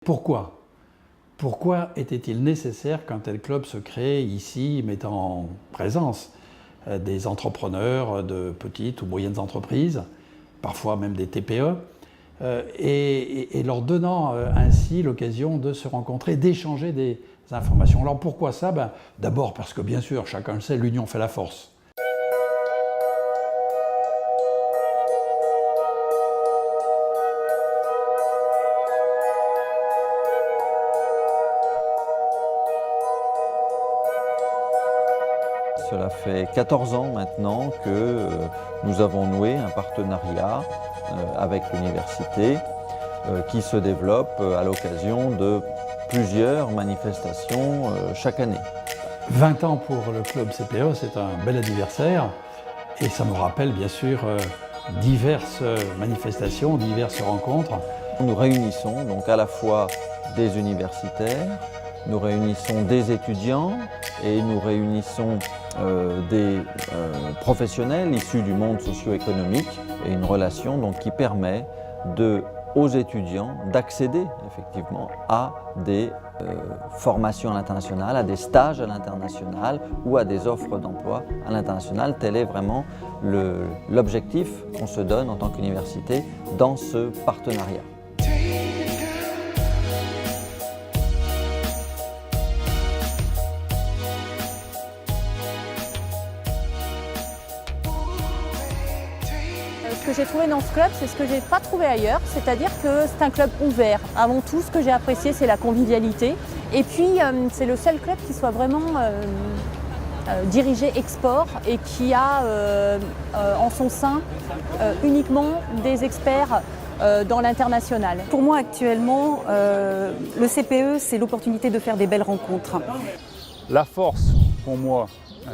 Pourquoi? Pourquoi était-il nécessaire qu'un tel club se crée ici, mettant en présence des entrepreneurs de petites ou moyennes entreprises, parfois même des TPE, et leur donnant ainsi l'occasion de se rencontrer, d'échanger des informations. Alors pourquoi ça? D'abord parce que bien sûr, chacun le sait, l'union fait la force. Cela fait 14 ans maintenant que nous avons noué un partenariat avec l'université qui se développe à l'occasion de plusieurs manifestations chaque année. 20 ans pour le club CPE, c'est un bel anniversaire et ça me rappelle bien sûr diverses manifestations, diverses rencontres. Nous réunissons donc à la fois des universitaires, nous réunissons des étudiants et nous réunissons des professionnels issus du monde socio-économique et une relation donc, qui permet aux étudiants d'accéder effectivement à des formations à l'international, à des stages à l'international ou à des offres d'emploi à l'international. Tel est vraiment l'objectif qu'on se donne en tant qu'université dans ce partenariat. Ce que j'ai trouvé dans ce club, c'est ce que je n'ai pas trouvé ailleurs, c'est-à-dire que c'est un club ouvert. Avant tout, ce que j'ai apprécié, c'est la convivialité. Et puis, c'est le seul club qui soit vraiment dirigé export et qui a en son sein uniquement des experts dans l'international. Pour moi, actuellement, le CPE, c'est l'opportunité de faire des belles rencontres. La force, pour moi,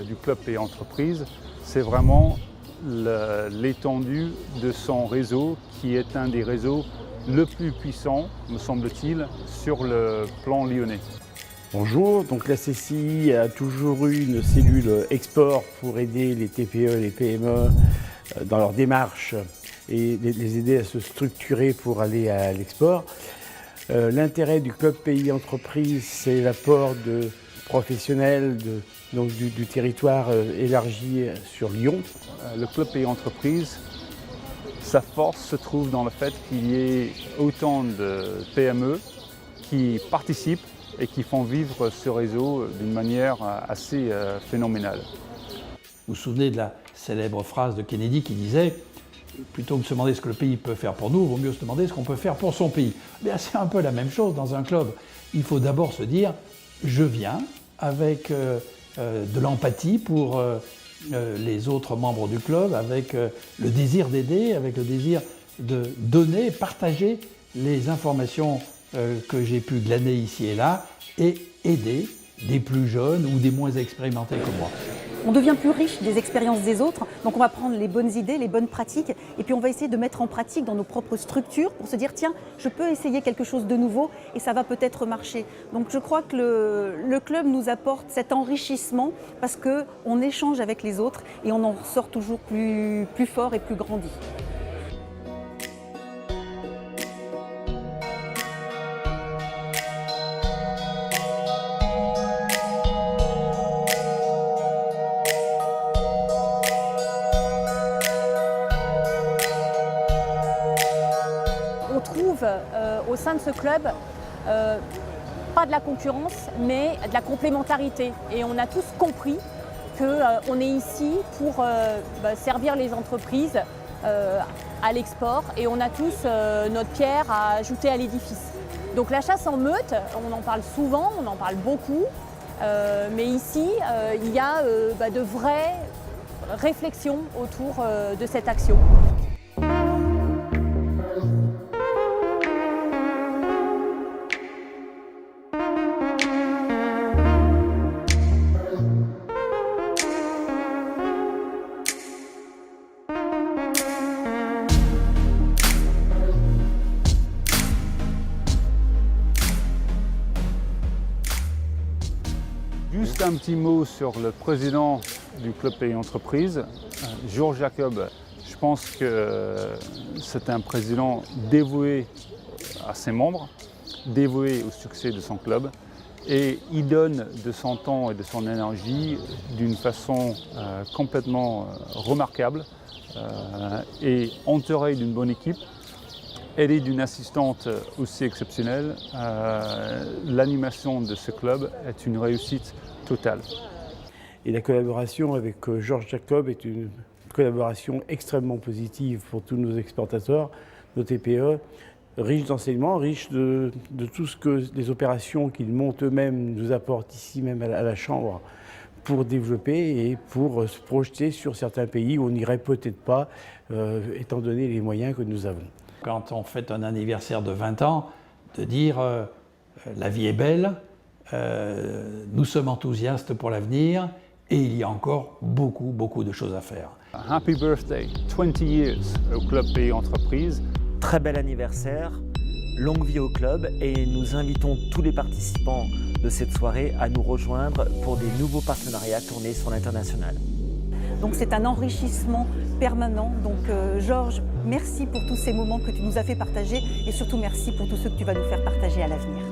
du club Pays Entreprise, c'est vraiment l'étendue de son réseau qui est un des réseaux le plus puissant, me semble-t-il, sur le plan lyonnais. Bonjour, donc la CCI a toujours eu une cellule export pour aider les TPE et les PME dans leur démarche et les aider à se structurer pour aller à l'export. L'intérêt du club Pays Entreprise, c'est l'apport de professionnels donc du territoire élargi sur Lyon. Le club Pays Entreprise, sa force se trouve dans le fait qu'il y ait autant de PME qui participent et qui font vivre ce réseau d'une manière assez phénoménale. Vous vous souvenez de la célèbre phrase de Kennedy qui disait « Plutôt que de se demander ce que le pays peut faire pour nous, il vaut mieux se demander ce qu'on peut faire pour son pays ». C'est un peu la même chose dans un club. Il faut d'abord se dire « Je viens avec de l'empathie pour les autres membres du club, avec le désir d'aider, avec le désir de donner, partager les informations que j'ai pu glaner ici et là et aider des plus jeunes ou des moins expérimentés que moi. On devient plus riche des expériences des autres, donc on va prendre les bonnes idées, les bonnes pratiques, et puis on va essayer de mettre en pratique dans nos propres structures pour se dire tiens, je peux essayer quelque chose de nouveau et ça va peut-être marcher. Donc je crois que le club nous apporte cet enrichissement parce qu'on échange avec les autres et on en ressort toujours plus fort et plus grandi. On trouve au sein de ce club pas de la concurrence, mais de la complémentarité. Et on a tous compris qu'on est ici pour servir les entreprises à l'export et on a tous notre pierre à ajouter à l'édifice. Donc la chasse en meute, on en parle souvent, on en parle beaucoup, mais ici il y a de vraies réflexions autour de cette action. Juste un petit mot sur le président du club Pays Entreprise, Georges Jacob. Je pense que c'est un président dévoué à ses membres dévoué au succès de son club et il donne de son temps et de son énergie d'une façon complètement remarquable et entouré d'une bonne équipe, aidé d'une assistante aussi exceptionnelle. L'animation de ce club est une réussite totale. Et la collaboration avec Georges Jacob est une collaboration extrêmement positive pour tous nos exportateurs, nos TPE, riche d'enseignements, riche de tout ce que les opérations qu'ils montent eux-mêmes nous apportent ici même à la Chambre pour développer et pour se projeter sur certains pays où on n'irait peut-être pas, étant donné les moyens que nous avons. Quand on fête un anniversaire de 20 ans, de dire la vie est belle, nous sommes enthousiastes pour l'avenir et il y a encore beaucoup de choses à faire. Happy birthday, 20 years au Club Pays Entreprise. Très bel anniversaire, longue vie au club et nous invitons tous les participants de cette soirée à nous rejoindre pour des nouveaux partenariats tournés sur l'international. Donc c'est un enrichissement permanent. Donc Georges, merci pour tous ces moments que tu nous as fait partager et surtout merci pour tous ceux que tu vas nous faire partager à l'avenir.